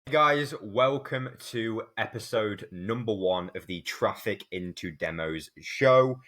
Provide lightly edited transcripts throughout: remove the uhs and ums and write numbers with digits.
Hey guys, welcome to episode number 1 of the Traffic into Demos show.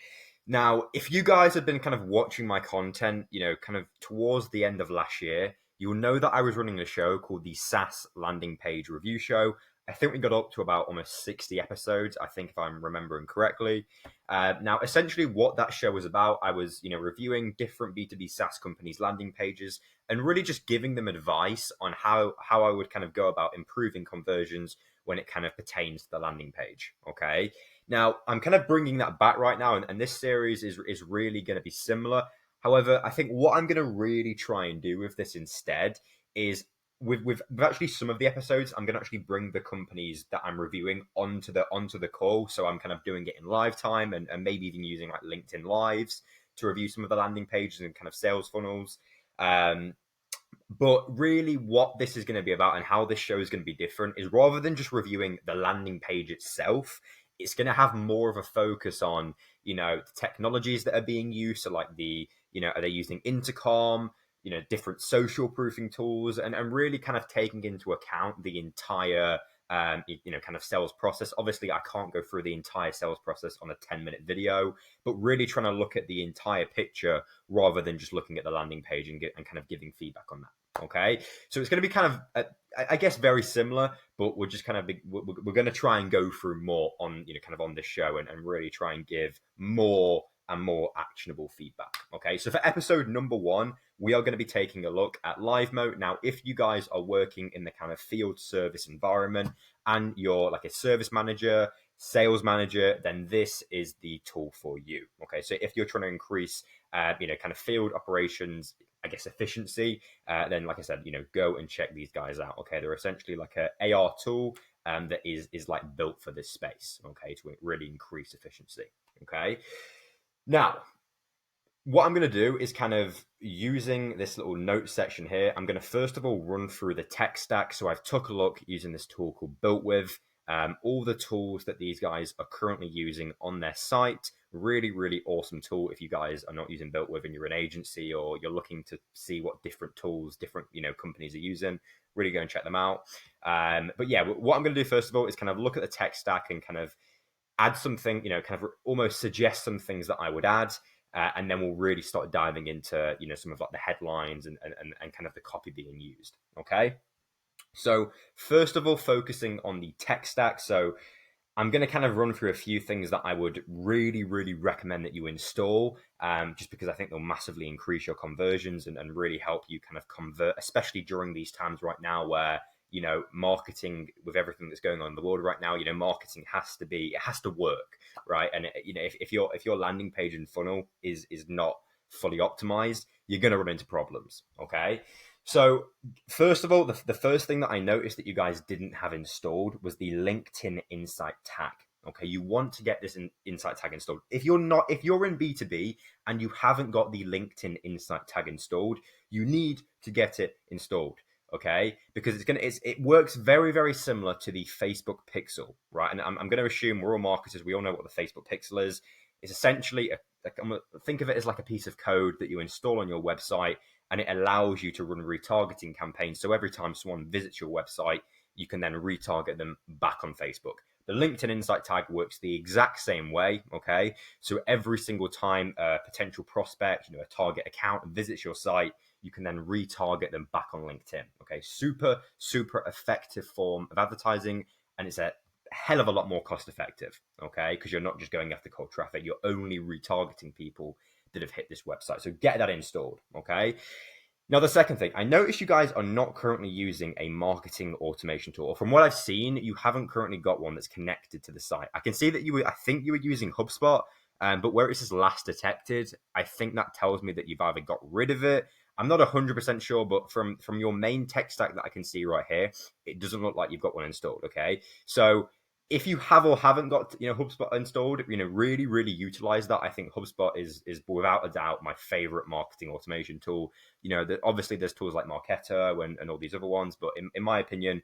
Now, if you guys have been kind of watching my content, kind of towards the end of last year, you'll know that I was running a show called the SaaS Landing Page Review Show. I think we got up to about almost 60 episodes, I think, if I'm remembering correctly. Now, essentially, what that show was about, I was, reviewing different B2B SaaS companies' landing pages and really just giving them advice on how I would kind of go about improving conversions when it kind of pertains to the landing page. Okay. Now, I'm kind of bringing that back right now, and this series is really going to be similar. However, I think what I'm going to really try and do with this instead is with actually some of the episodes, I'm going to actually bring the companies that I'm reviewing onto the call. So I'm kind of doing it in live time and maybe even using like LinkedIn Lives to review some of the landing pages and kind of sales funnels. But really, what this is going to be about and how this show is going to be different is rather than just reviewing the landing page itself, it's going to have more of a focus on, the technologies that are being used. So, like are they using intercom, different social proofing tools, and really kind of taking into account the entire kind of sales process. Obviously, I can't go through the entire sales process on a 10-minute video, but really trying to look at the entire picture rather than just looking at the landing page and kind of giving feedback on that. Okay, so it's going to be kind of, I guess, very similar, but we're just kind of we're going to try and go through more on kind of on this show and really try and give more and more actionable feedback. Okay, so for episode number 1, we are going to be taking a look at Livemote. Now, if you guys are working in the kind of field service environment and you're like a service manager, sales manager, then this is the tool for you. Okay, so if you're trying to increase, kind of field operations, I guess, efficiency, then like I said, go and check these guys out. Okay, they're essentially like a AR tool that is like built for this space. Okay, to really increase efficiency. Okay, now what I'm going to do is kind of using this little note section here. I'm going to first of all run through the tech stack. So I've took a look using this tool called Built With, all the tools that these guys are currently using on their site. Really, really awesome tool. If you guys are not using Built With and you're an agency or you're looking to see what different tools, different companies are using, really go and check them out. But yeah, what I'm going to do first of all is kind of look at the tech stack and kind of add something, kind of almost suggest some things that I would add. And then we'll really start diving into some of like the headlines and kind of the copy being used. Okay, so first of all, focusing on the tech stack. So I'm going to kind of run through a few things that I would really, really recommend that you install, just because I think they'll massively increase your conversions and really help you kind of convert, especially during these times right now where, marketing, with everything that's going on in the world right now, marketing it has to work, right? And, if your landing page and funnel is not fully optimized, you're going to run into problems. Okay. So first of all, the first thing that I noticed that you guys didn't have installed was the LinkedIn Insight tag. Okay, you want to get this Insight tag installed. If you're in B2B and you haven't got the LinkedIn Insight tag installed, you need to get it installed. Okay, because it works very, very similar to the Facebook Pixel, right? And I'm going to assume we're all marketers. We all know what the Facebook Pixel is. It's essentially think of it as like a piece of code that you install on your website, and it allows you to run retargeting campaigns. So every time someone visits your website, you can then retarget them back on Facebook. The LinkedIn Insight tag works the exact same way. Okay, so every single time a potential prospect, a target account visits your site, you can then retarget them back on LinkedIn. Okay, super, super effective form of advertising, and it's a hell of a lot more cost effective. Okay, because you're not just going after cold traffic, you're only retargeting people that have hit this website. So get that installed. Okay. Now, the second thing, I noticed you guys are not currently using a marketing automation tool. From what I've seen, you haven't currently got one that's connected to the site. I can see that I think you were using HubSpot, but where it says last detected, I think that tells me that you've either got rid of it. I'm not 100% sure, but from your main tech stack that I can see right here, it doesn't look like you've got one installed. Okay. So if you have or haven't got HubSpot installed, really, really utilize that. I think HubSpot is without a doubt my favorite marketing automation tool. Obviously there's tools like Marketo and all these other ones, but in my opinion,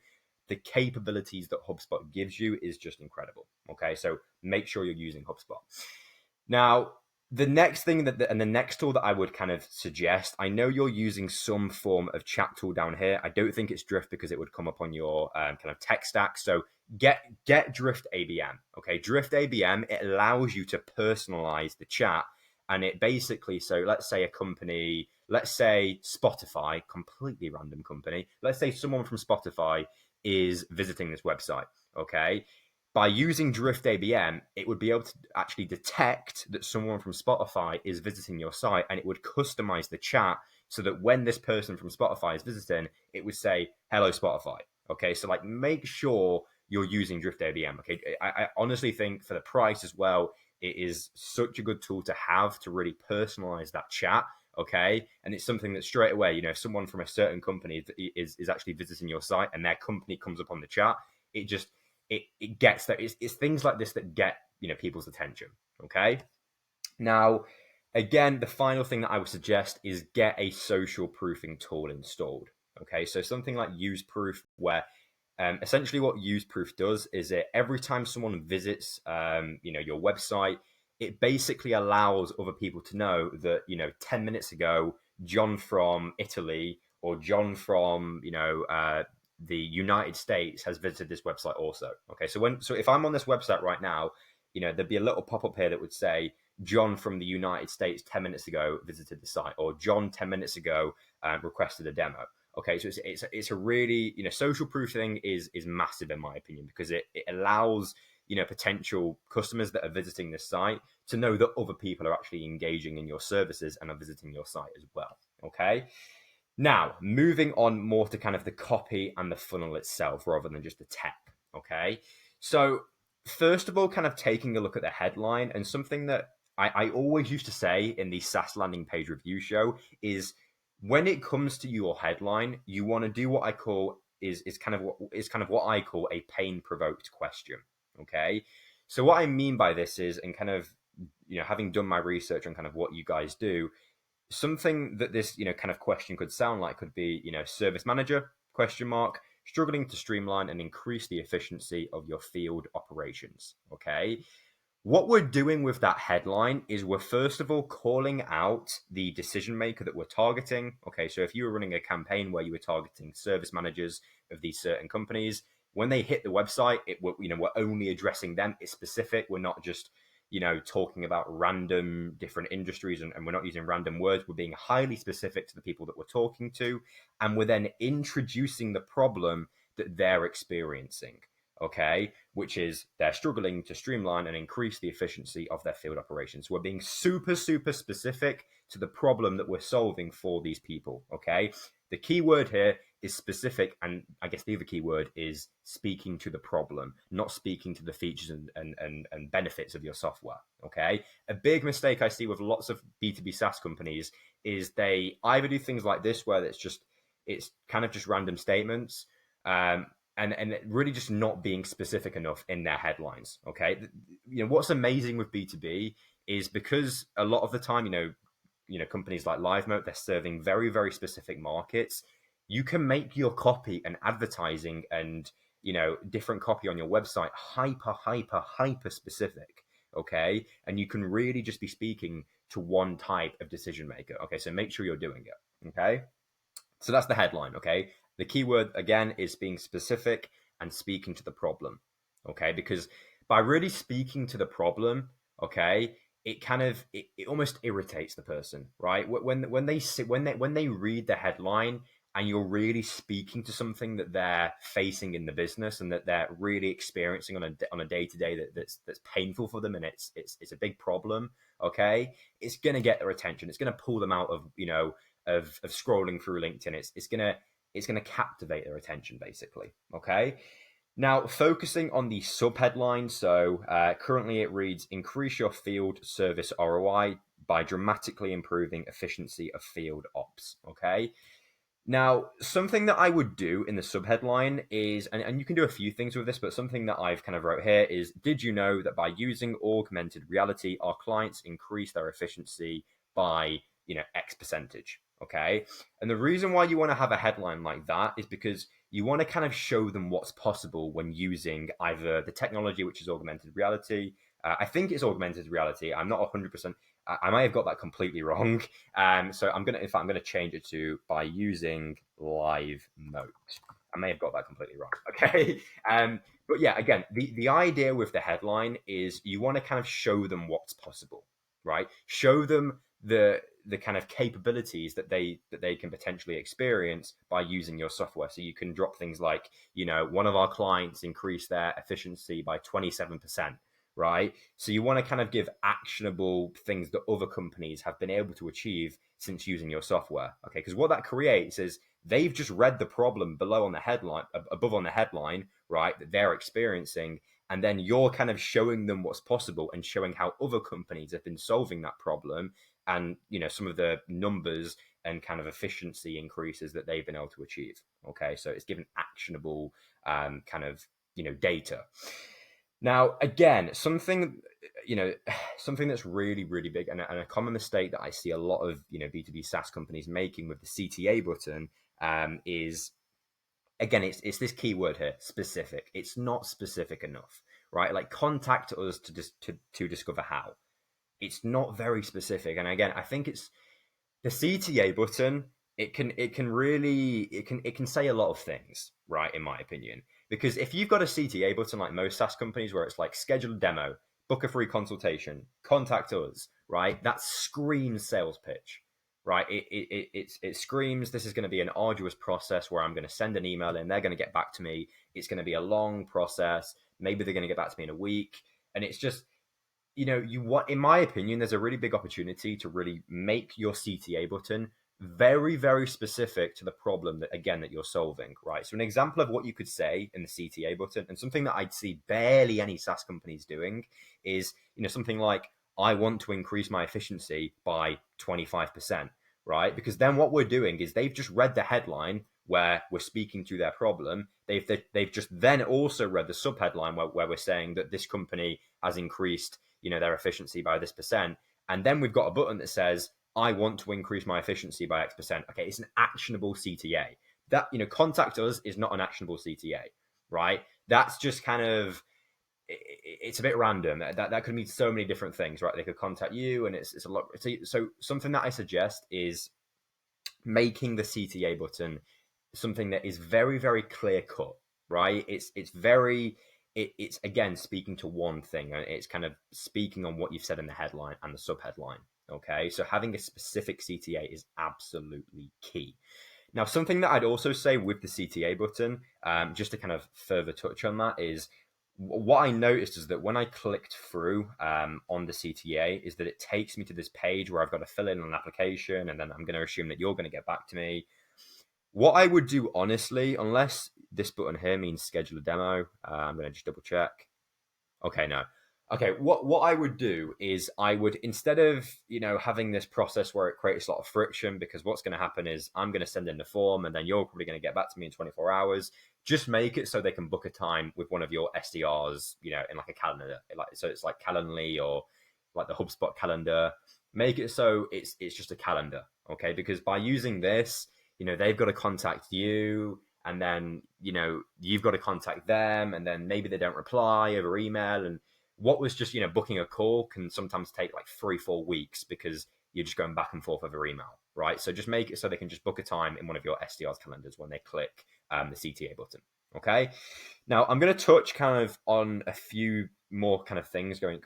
the capabilities that HubSpot gives you is just incredible. Okay, so make sure you're using HubSpot. Now, The next thing and the next tool that I would kind of suggest, I know you're using some form of chat tool down here. I don't think it's Drift because it would come up on your kind of tech stack. So get Drift ABM. Okay, Drift ABM, it allows you to personalize the chat, and it basically, so let's say a company, let's say Spotify, completely random company. Let's say someone from Spotify is visiting this website. Okay, by using Drift ABM, it would be able to actually detect that someone from Spotify is visiting your site, and it would customize the chat so that when this person from Spotify is visiting, it would say, "Hello, Spotify." Okay, so like make sure you're using Drift ABM. Okay, I honestly think for the price as well, it is such a good tool to have to really personalize that chat. Okay, and it's something that straight away, if someone from a certain company is actually visiting your site and their company comes up on the chat, it just it gets that it's things like this that get people's attention. Okay, now again, the final thing that I would suggest is get a social proofing tool installed. Okay, so something like useproof, where essentially what useproof does is it every time someone visits your website, it basically allows other people to know that 10 minutes ago John from Italy or John from the United States has visited this website also. Okay, so if I'm on this website right now, there'd be a little pop-up here that would say John from the United States 10 minutes ago visited the site, or John 10 minutes ago requested a demo. Okay, so it's a really social proofing is massive in my opinion, because it allows potential customers that are visiting this site to know that other people are actually engaging in your services and are visiting your site as well. Okay, now moving on more to kind of the copy and the funnel itself rather than just the tech. Okay, so first of all, kind of taking a look at the headline, and something that I always used to say in the SaaS landing page review show is, when it comes to your headline, you want to do what I call is kind of what I call a pain provoked question. Okay, so what I mean by this is, and kind of having done my research on kind of what you guys do, something that this kind of question could sound like could be service manager question mark, struggling to streamline and increase the efficiency of your field operations. Okay, what we're doing with that headline is we're first of all calling out the decision maker that we're targeting. Okay, so if you were running a campaign where you were targeting service managers of these certain companies, when they hit the website, we're only addressing them. It's specific. We're not just talking about random different industries, and we're not using random words. We're being highly specific to the people that we're talking to, and we're then introducing the problem that they're experiencing. Okay, which is they're struggling to streamline and increase the efficiency of their field operations. We're being super, super specific to the problem that we're solving for these people. Okay, the key word here is specific, and I guess the other key word is speaking to the problem, not speaking to the features and benefits of your software. Okay, a big mistake I see with lots of B2B SaaS companies is they either do things like this, where it's kind of just random statements, and really just not being specific enough in their headlines. Okay, what's amazing with B2B is, because a lot of the time, companies like Livemote, they're serving very, very specific markets. You can make your copy and advertising and different copy on your website hyper specific. Okay, and you can really just be speaking to one type of decision maker. Okay, so make sure you're doing it. Okay, so that's the headline. Okay, the keyword again is being specific and speaking to the problem. Okay, because by really speaking to the problem, okay, it almost irritates the person, right? When they read the headline, and you're really speaking to something that they're facing in the business and that they're really experiencing on a day to day that's painful for them, and it's a big problem. Okay, it's gonna get their attention. It's gonna pull them out of of scrolling through LinkedIn. It's gonna captivate their attention, basically. Okay. Now, focusing on the subheadline, so currently it reads, increase your field service ROI by dramatically improving efficiency of field ops. Okay. Now, something that I would do in the subheadline is, and you can do a few things with this, but something that I've kind of wrote here is, did you know that by using augmented reality, our clients increase their efficiency by, X percentage? Okay. And the reason why you want to have a headline like that is because you want to kind of show them what's possible when using either the technology, which is augmented reality. I think it's augmented reality. I'm not 100%. I may have got that completely wrong. So in fact, I'm gonna change it to by using Livemote. I may have got that completely wrong. Okay. But yeah, again, the idea with the headline is you want to kind of show them what's possible, right? Show them the kind of capabilities that they can potentially experience by using your software. So you can drop things like, one of our clients increased their efficiency by 27%, right? So you want to kind of give actionable things that other companies have been able to achieve since using your software. Okay, because what that creates is they've just read the problem below on the headline, above on the headline, right, that they're experiencing, and then you're kind of showing them what's possible and showing how other companies have been solving that problem, and some of the numbers and kind of efficiency increases that they've been able to achieve. Okay, so it's given actionable kind of data. Now, again, something that's really, really big, and a common mistake that I see a lot of B2B SaaS companies making with the CTA button, is, again, it's this keyword here, specific. It's not specific enough, right? Like, contact us to discover how. It's not very specific, and again, I think it's the CTA button. It can say a lot of things, right? In my opinion, because if you've got a CTA button like most SaaS companies, where it's like schedule a demo, book a free consultation, contact us, right? That screams sales pitch, right? It screams this is going to be an arduous process where I'm going to send an email in, they're going to get back to me. It's going to be a long process. Maybe they're going to get back to me in a week, and it's just you want, in my opinion, there's a really big opportunity to really make your CTA button very, very specific to the problem that you're solving, right? So an example of what you could say in the CTA button, and something that I'd see barely any SaaS companies doing, is something like, I want to increase my efficiency by 25%, right? Because then what we're doing is they've just read the headline where we're speaking to their problem. They've just then also read the subheadline where we're saying that this company has increased their efficiency by this percent, and then we've got a button that says, I want to increase my efficiency by X%. Okay, it's an actionable CTA. That contact us is not an actionable CTA, right? That's just kind of, it's a bit random. That could mean so many different things, right? They could contact you, and it's a lot. So something that I suggest is making the CTA button something that is very, very clear cut, right? It's again speaking to one thing, and it's kind of speaking on what you've said in the headline and the subheadline. Okay, so having a specific CTA is absolutely key. Now, something that I'd also say with the CTA button, just to kind of further touch on that, is what I noticed is that when I clicked through on the CTA, is that it takes me to this page where I've got to fill in an application, and then I'm going to assume that you're going to get back to me. What I would do, honestly, unless this button here means schedule a demo, I'm going to just double check. Okay, no. Okay, what I would do is I would, instead of having this process where it creates a lot of friction, because what's going to happen is I'm going to send in the form, and then you're probably going to get back to me in 24 hours. Just make it so they can book a time with one of your SDRs, in like a calendar, so it's like Calendly or like the HubSpot calendar. Make it so it's just a calendar, okay? Because by using this, they've got to contact you, and then you've got to contact them, and then maybe they don't reply over email, and what was just booking a call can sometimes take like 3-4 weeks because you're just going back and forth over email, right? So just make it so they can just book a time in one of your SDR's calendars when they click the CTA button. Okay, now I'm going to touch kind of on a few more kind of things going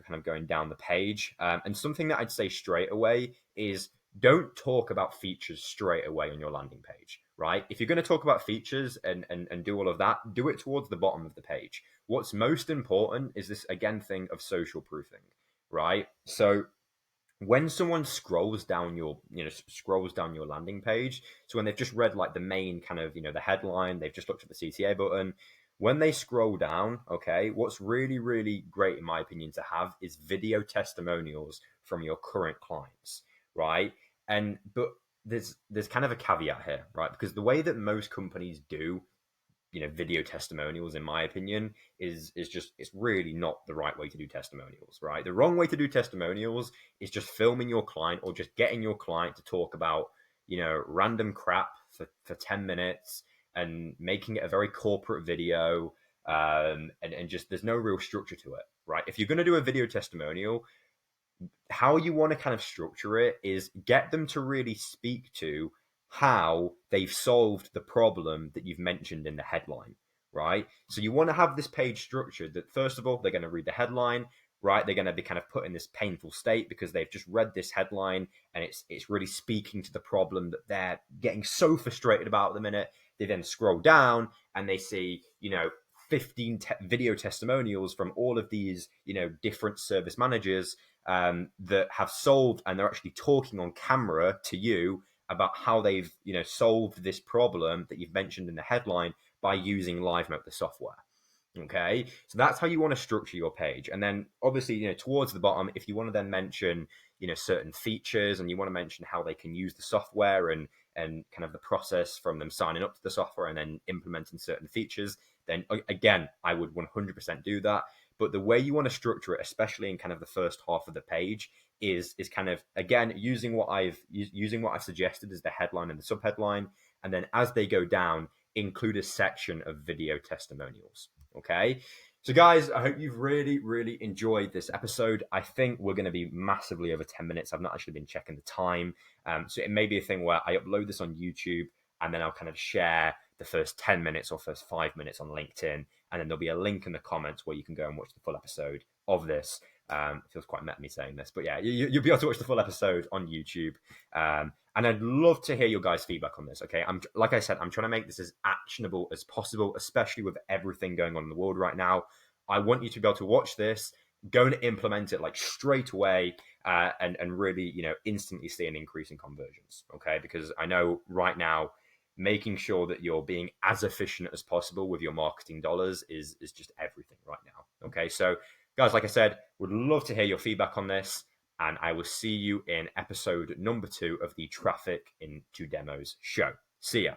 down the page, and something that I'd say straight away is, don't talk about features straight away on your landing page, right? If you're going to talk about features and do all of that, do it towards the bottom of the page. What's most important is this, again, thing of social proofing, right? So when someone scrolls down your landing page, so when they've just read like the main kind of the headline, they've just looked at the CTA button, when they scroll down, okay, what's really, really great in my opinion to have is video testimonials from your current clients, right? But there's kind of a caveat here, right? Because the way that most companies do video testimonials, in my opinion, is just, it's really not the right way to do testimonials, right? The wrong way to do testimonials is just filming your client, or just getting your client to talk about random crap for 10 minutes and making it a very corporate video, and just, there's no real structure to it, right? If you're going to do a video testimonial, how you want to kind of structure it is get them to really speak to how they've solved the problem that you've mentioned in the headline, right? So you want to have this page structured that, first of all, they're going to read the headline, right? They're going to be kind of put in this painful state because they've just read this headline and it's really speaking to the problem that they're getting so frustrated about at the minute. They then scroll down and they see, 15 video testimonials from all of these, different service managers that have solved, and they're actually talking on camera to you about how they've solved this problem that you've mentioned in the headline by using Livemote, the software. Okay, so that's how you want to structure your page. And then obviously, towards the bottom, if you want to then mention, certain features, and you want to mention how they can use the software and kind of the process from them signing up to the software and then implementing certain features, then again, I would 100% do that. But the way you want to structure it, especially in kind of the first half of the page, is kind of again using what I've suggested as the headline and the subheadline, and then as they go down, include a section of video testimonials. Okay. So, guys, I hope you've really, really enjoyed this episode. I think we're going to be massively over 10 minutes. I've not actually been checking the time. So, it may be a thing where I upload this on YouTube and then I'll kind of share the first 10 minutes or first 5 minutes on LinkedIn. And then there'll be a link in the comments where you can go and watch the full episode of this. It feels quite meta me saying this, but yeah, you'll be able to watch the full episode on YouTube. And I'd love to hear your guys' feedback on this. Okay, like I said, I'm trying to make this as actionable as possible, especially with everything going on in the world right now. I want you to be able to watch this, go and implement it like straight away, and really, instantly see an increase in conversions. Okay, because I know right now, making sure that you're being as efficient as possible with your marketing dollars is just everything right now. Okay, so guys, like I said, would love to hear your feedback on this. And I will see you in episode number 2 of the Traffic into Demos show. See ya.